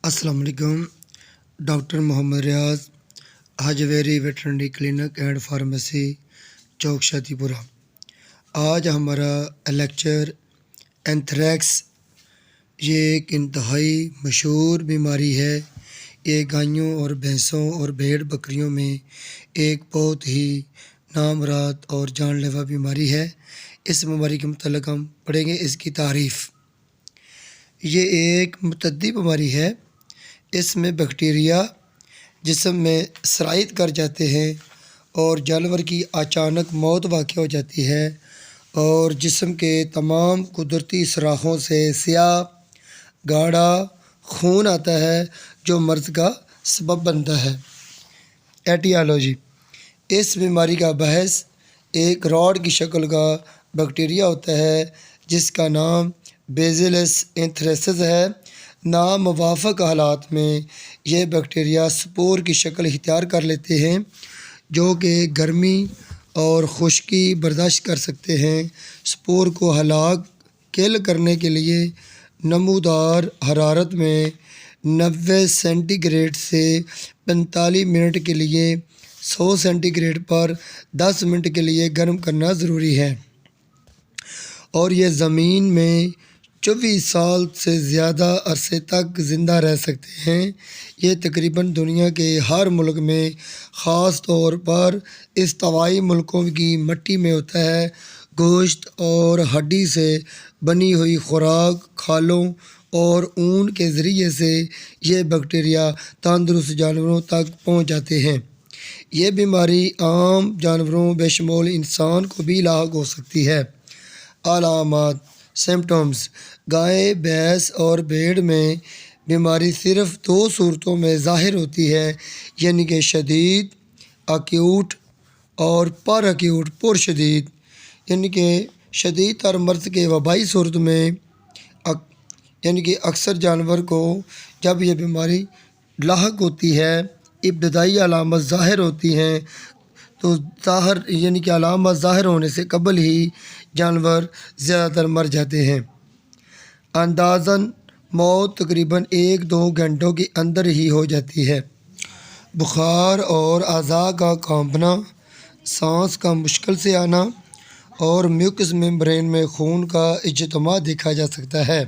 अस्सलाम वालेकुम। Doctor Mohammad Riyaz, Hajveri veterinary clinic and pharmacy, Chowk Shadipura. आज हमारा लेक्चर एंथ्रेक्स, ये एक इंतहाई मशहूर बीमारी है। ये गायों और भैंसों और भेड़ बकरियों में एक बहुत ही नामराद और जानलेवा बीमारी है। इस बीमारी के मतलब हम पढ़ेंगे इसकी तारीफ़। ये एक मुतद्दी बीमारी है। इसमें बैक्टीरिया जिस्म में सराइत कर जाते हैं और जानवर की अचानक मौत वाक़ हो जाती है और जिस्म के तमाम कुदरती सुराखों से स्याह गाढ़ा खून आता है जो मर्ज़ का सबब बनता है। एटियोलॉजी, इस बीमारी का बहस एक रॉड की शक्ल का बैक्टीरिया होता है जिसका नाम बेसिलस एंथ्रेसिस है। नामुवाफ़क़ हालात में यह बैक्टीरिया स्पोर की शक्ल इख्तियार कर लेते हैं जो कि गर्मी और खुश्की बर्दाश्त कर सकते हैं। स्पोर को हलाक किल करने के लिए नमूदार हरारत में 90 सेंटीग्रेड से 45 मिनट के लिए 100 सेंटीग्रेड पर 10 मिनट के लिए गर्म करना ज़रूरी है और ये ज़मीन में 24 साल से ज़्यादा अरसे तक ज़िंदा रह सकते हैं। ये तकरीबन दुनिया के हर मुल्क में, ख़ास तौर पर इस्तवाई मुल्कों की मिट्टी में होता है। गोश्त और हड्डी से बनी हुई खुराक, खालों और ऊन के ज़रिए से ये बैक्टीरिया तंदुरुस्त जानवरों तक पहुँच जाते हैं। ये बीमारी आम जानवरों बेशुमार इंसान को भी लाक हो सकती है। अलामात, सिम्टम्स, गाय, भैंस और भेड़ में बीमारी सिर्फ़ 2 सूरतों में ज़ाहिर होती है, यानी कि शदीद अक्यूट और पर अक्यूट पुरशदीद। यानी कि शदीद और मर्ज़ के वबाई सूरत में यानी कि अक्सर जानवर को जब यह बीमारी लाहक होती है, इब्तदाई अलामत ज़ाहिर होती हैं तो ज़ाहिर यानी कि अलामत ज़ाहिर होने से कबल ही जानवर ज़्यादातर मर जाते हैं। अंदाज़न मौत तकरीबन 1-2 घंटों के अंदर ही हो जाती है। बुखार और अज़ा का कांपना, सांस का मुश्किल से आना और म्यूकस मेम्ब्रेन में खून का इज्तिमा देखा जा सकता है।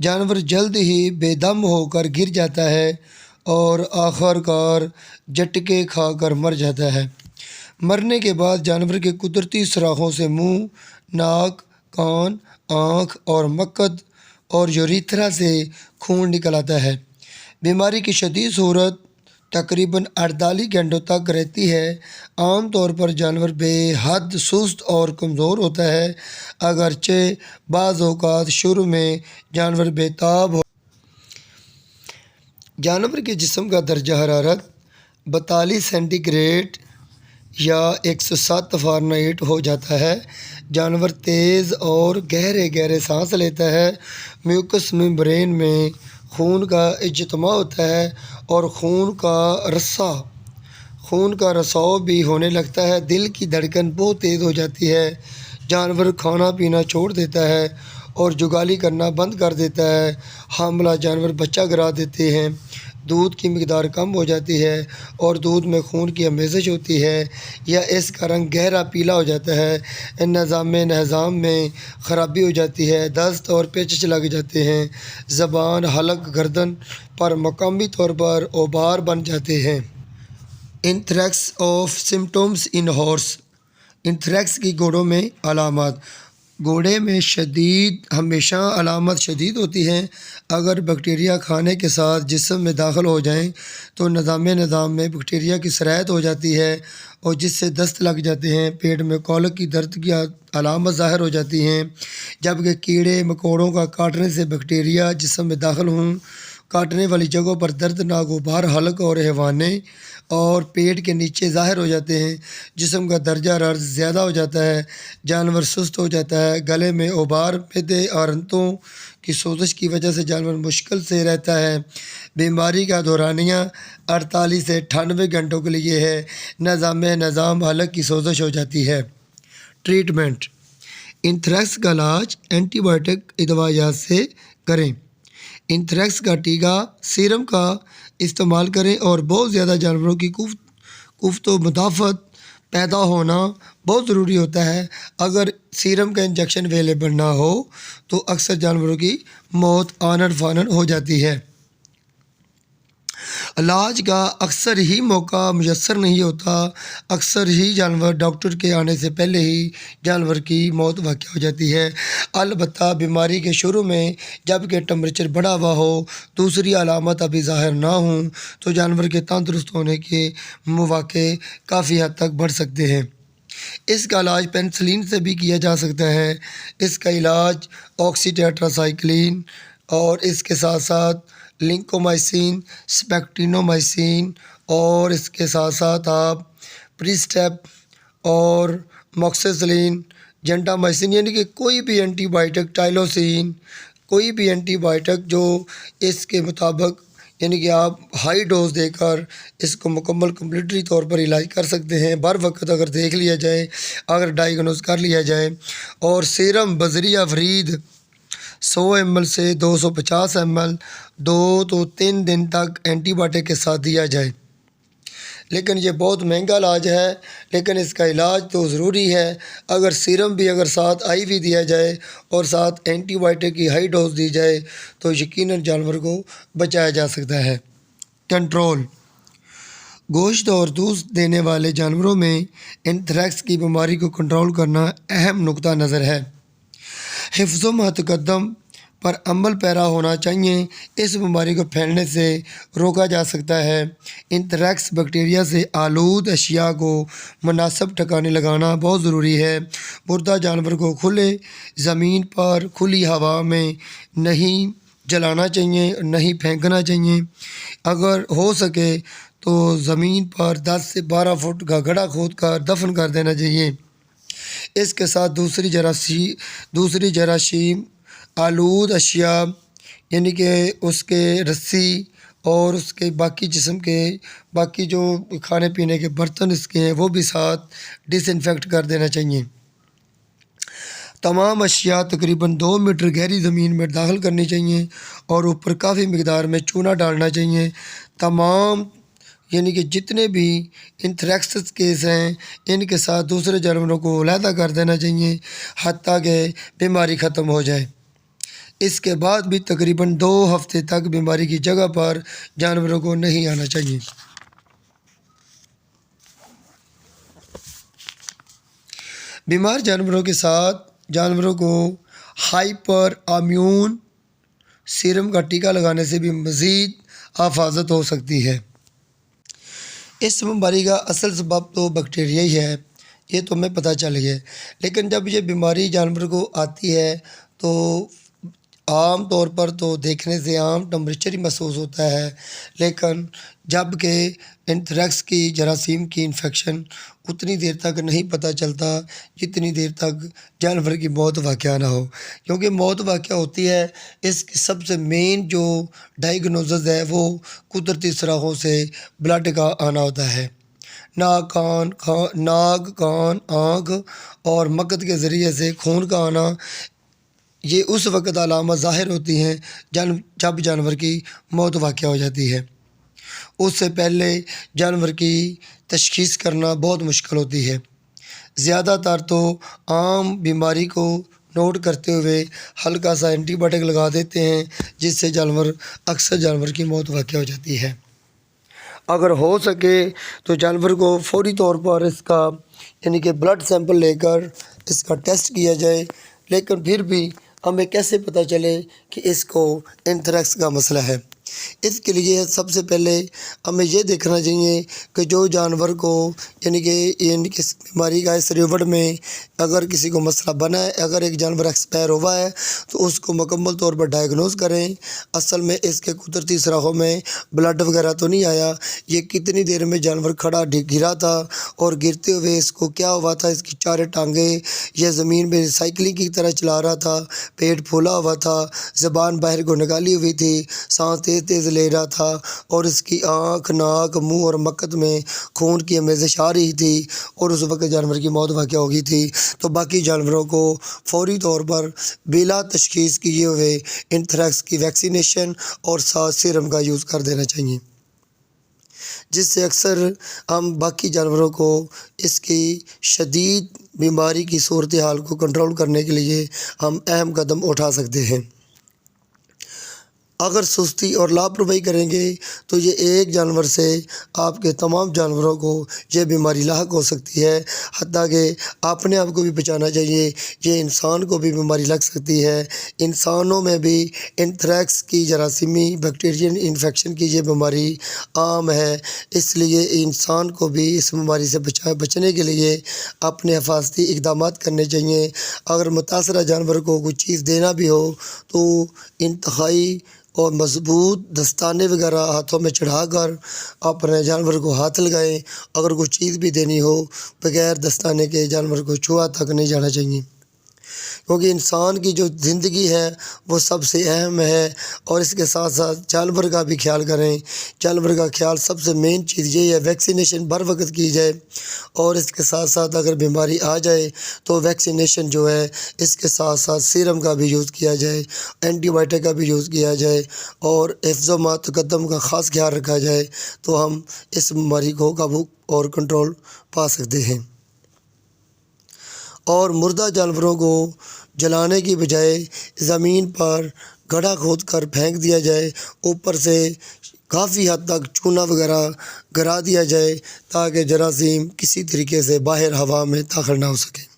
जानवर जल्द ही बेदम होकर गिर जाता है और आखिरकार झटके खाकर मर जाता है। मरने के बाद जानवर के कुदरती सुराखों से मुंह, नाक, कान, आँख और मक्कद और यूरेथ्रा से खून निकल आता है। बीमारी की शदीद सूरत तकरीबन 48 घंटों तक रहती है। आम तौर पर जानवर बेहद सुस्त और कमज़ोर होता है, अगरचे बाज़ औक़ात शुरू में जानवर बेताब हो। जानवर के जिस्म का दर्जा हरारत 42 सेंटीग्रेड या 107 फ़ारेनहाइट हो जाता है। जानवर तेज़ और गहरे गहरे सांस लेता है। म्यूकस मेम्ब्रेन में खून का इज्तिमा होता है और खून का रसाव भी होने लगता है। दिल की धड़कन बहुत तेज़ हो जाती है। जानवर खाना पीना छोड़ देता है और जुगाली करना बंद कर देता है। हामला जानवर बच्चा गिरा देते हैं। दूध की मिकदार कम हो जाती है और दूध में खून की अमेज़श होती है या इसका रंग गहरा पीला हो जाता है। निज़ाम में ख़राबी हो जाती है। दस्त और पेचिश लग जाते हैं। ज़बान, हलक, गर्दन पर मकामी तौर पर ओबार बन जाते हैं। Anthrax of symptoms in horse, anthrax की घोड़ों में अलामत। घोड़े में हमेशा अलामत शदीद होती हैं। अगर बैक्टीरिया खाने के साथ जिस्म में दाखिल हो जाएं तो निज़ाम में बैक्टीरिया की सरायत हो जाती है और जिससे दस्त लग जाते हैं। पेट में कॉलक की दर्द की अलामत ज़ाहिर हो जाती हैं। जबकि कीड़े मकोड़ों का काटने से बैक्टीरिया जिस्म में दाखिल हों, काटने वाली जगहों पर दर्दनाक गुबार, हलक और हैवाने और पेट के नीचे ज़ाहिर हो जाते हैं। जिस्म का दर्जा हरारत ज़्यादा हो जाता है। जानवर सुस्त हो जाता है। गले में उबार, मैदे और आंतों की सोजिश की वजह से जानवर मुश्किल से रहता है। बीमारी का दौरानिया 48 से 98 घंटों के लिए है। निज़ाम हलक की सोजिश हो जाती है। ट्रीटमेंट, एंथ्रेक्स का इलाज एंटीबायोटिक दवाइयात से करें। एंथ्रेक्स का टीका सीरम का इस्तेमाल करें और बहुत ज़्यादा जानवरों की कुफ्त व मुदाफ़त पैदा होना बहुत ज़रूरी होता है। अगर सीरम का इंजेक्शन अवेलेबल ना हो तो अक्सर जानवरों की मौत आनन फानन हो जाती है। इलाज का अक्सर ही मौका मुयस्सर नहीं होता। अक्सर ही जानवर डॉक्टर के आने से पहले ही जानवर की मौत वाक़या हो जाती है। अलबत्ता बीमारी के शुरू में जबकि टेम्परेचर बढ़ा हुआ हो, दूसरी अलामत अभी ज़ाहिर ना हों, तो जानवर के तंदुरुस्त होने के मौक़े काफ़ी हद तक बढ़ सकते हैं। इसका इलाज पेनिसिलिन से भी किया जा सकता है। इसका इलाज ऑक्सीटेट्रासाइक्लिन और इसके साथ साथ लिंकोमाइसिन, स्पेक्टिनोमाइसिन और इसके साथ साथ आप प्रिस्टेप और मॉक्सिसिलिन, जेंटामाइसिन यानी कि कोई भी एंटीबायोटिक, टाइलोसिन, कोई भी एंटीबायोटिक जो इसके मुताबिक यानी कि आप हाई डोज देकर इसको मुकम्मल कम्प्लीटली तौर पर इलाज कर सकते हैं। बर वक्त अगर देख लिया जाए, अगर डायग्नोज कर लिया जाए और सीरम बजरिया फरीद 100 ml से 250 ml 2 तो 3 दिन तक एंटीबायोटिक के साथ दिया जाए। लेकिन ये बहुत महंगा इलाज है, लेकिन इसका इलाज तो ज़रूरी है। अगर सीरम भी अगर साथ IV दिया जाए और साथ एंटीबायोटिक की हाई डोज दी जाए तो यकीनन जानवर को बचाया जा सकता है। कंट्रोल: गोश्त और दूध देने वाले जानवरों में एंथ्रेक्स की बीमारी को कंट्रोल करना अहम नुक्ता नज़र है। हिफ्ज़ मुतक़द्दम पर अमल पैरा होना चाहिए। इस बीमारी को फैलने से रोका जा सकता है। एंथ्रेक्स बैक्टीरिया से आलूद अशिया को मुनासिब ठिकाने लगाना बहुत ज़रूरी है। मुर्दा जानवर को खुले ज़मीन पर खुली हवा में नहीं जलाना चाहिए, नहीं फेंकना चाहिए। अगर हो सके तो ज़मीन पर 10 से 12 फुट का गड्ढा खोद कर दफन कर देना चाहिए। इसके साथ दूसरी जरासीम आलूद अशिया यानी कि उसके रस्सी और उसके बाकी जिस्म के बाकी जो खाने पीने के बर्तन इसके हैं वो भी साथ डिसइंफेक्ट कर देना चाहिए। तमाम अशिया तकरीबन 2 मीटर गहरी ज़मीन में दाखिल करनी चाहिए और ऊपर काफ़ी मिकदार में चूना डालना चाहिए। तमाम यानी कि जितने भी एंथ्रेक्स केस हैं इनके साथ दूसरे जानवरों को अलहदा कर देना चाहिए हत्ता कि बीमारी ख़त्म हो जाए। इसके बाद भी तकरीबन 2 हफ्ते तक बीमारी की जगह पर जानवरों को नहीं आना चाहिए। बीमार जानवरों के साथ जानवरों को हाइपर इम्यून सीरम का टीका लगाने से भी मज़ीद हिफाजत हो सकती है। इस बीमारी का असल सबब तो बैक्टीरिया ही है, ये तो हमें पता चल गया। लेकिन जब ये बीमारी जानवर को आती है तो आम तौर पर तो देखने से आम टेम्परेचर ही महसूस होता है, लेकिन जबकि एंथ्रेक्स की जरासीम की इन्फेक्शन उतनी देर तक नहीं पता चलता जितनी देर तक जानवर की मौत वाक़या ना हो। क्योंकि मौत वाक़या होती है, इसकी सबसे मेन जो डायग्नोसिस है वो कुदरती सुराखों से ब्लड का आना होता है। नाक, कान, आँख और मकत के ज़रिए से खून का आना, ये उस वक़्त अलामत ज़ाहिर होती हैं जब जानवर की मौत वाक़या हो जाती है। उससे पहले जानवर की तशख़ीस करना बहुत मुश्किल होती है। ज़्यादातर तो आम बीमारी को नोट करते हुए हल्का सा एंटीबायोटिक लगा देते हैं, जिससे अक्सर जानवर की मौत वाक़या हो जाती है। अगर हो सके तो जानवर को फौरी तौर पर इसका यानी कि ब्लड सैंपल लेकर इसका टेस्ट किया जाए। लेकिन फिर भी हमें कैसे पता चले कि इसको एंथ्रेक्स का मसला है? इसके लिए सबसे पहले हमें ये देखना चाहिए कि जो जानवर को यानी कि इस बीमारी का इस रिवट में अगर किसी को मसला बना है, अगर एक जानवर एक्सपायर हुआ है तो उसको मुकम्मल तौर पर डायग्नोज करें। असल में इसके कुदरती सुराखों में ब्लड वगैरह तो नहीं आया, ये कितनी देर में जानवर खड़ा गिरा था और गिरते हुए इसको क्या हुआ था, इसकी चारों टांगें यह ज़मीन में साइकिलिंग की तरह चला रहा था, पेट फूला हुआ था, ज़बान बाहर को निकाली हुई थी, सांस तेज़ تیز لے رہا تھا اور اس کی آنکھ، ناک، منہ اور مکت میں خون کی آمیزش آ رہی تھی اور اس وقت جانور کی موت واقع ہو گئی تھی، تو باقی جانوروں کو فوری طور پر بلا تشخیص کیے ہوئے اینتھریکس کی ویکسینیشن اور ساتھ سیرم کا یوز کر دینا چاہیے، جس سے اکثر ہم باقی جانوروں کو اس کی شدید بیماری کی صورتحال کو کنٹرول کرنے کے لیے ہم اہم قدم اٹھا سکتے ہیں۔ اگر سستی اور لاپرواہی کریں گے تو یہ ایک جانور سے آپ کے تمام جانوروں کو یہ بیماری لاحق ہو سکتی ہے، حتیٰ کہ اپنے آپ کو بھی بچانا چاہیے، یہ انسان کو بھی بیماری لگ سکتی ہے۔ انسانوں میں بھی اینتھریکس کی جراثیمی بیکٹیرین انفیکشن کی یہ بیماری عام ہے، اس لیے انسان کو بھی اس بیماری سے بچنے کے لیے اپنے حفاظتی اقدامات کرنے چاہیے۔ اگر متاثرہ جانور کو کوئی چیز دینا بھی ہو تو انتہائی اور مضبوط دستانے وغیرہ ہاتھوں میں چڑھا کر اپنے جانور کو ہاتھ لگائیں۔ اگر کوئی چیز بھی دینی ہو بغیر دستانے کے جانور کو چھوا تک نہیں جانا چاہیے، کیونکہ انسان کی جو زندگی ہے وہ سب سے اہم ہے، اور اس کے ساتھ ساتھ جانور کا بھی خیال کریں۔ جانور کا خیال سب سے مین چیز یہ ہے، ویکسینیشن بر وقت کی جائے، اور اس کے ساتھ ساتھ اگر بیماری آ جائے تو ویکسینیشن جو ہے اس کے ساتھ ساتھ سیرم کا بھی یوز کیا جائے، اینٹی بائیوٹک کا بھی یوز کیا جائے، اور حفظ و تقدم کا خاص خیال رکھا جائے، تو ہم اس بیماری کو قابو اور کنٹرول پا سکتے ہیں۔ اور مردہ جانوروں کو جلانے کی بجائے زمین پر گڑھا کھود کر پھینک دیا جائے، اوپر سے کافی حد تک چونا وغیرہ گرا دیا جائے تاکہ جراثیم کسی طریقے سے باہر ہوا میں داخل نہ ہو سکے۔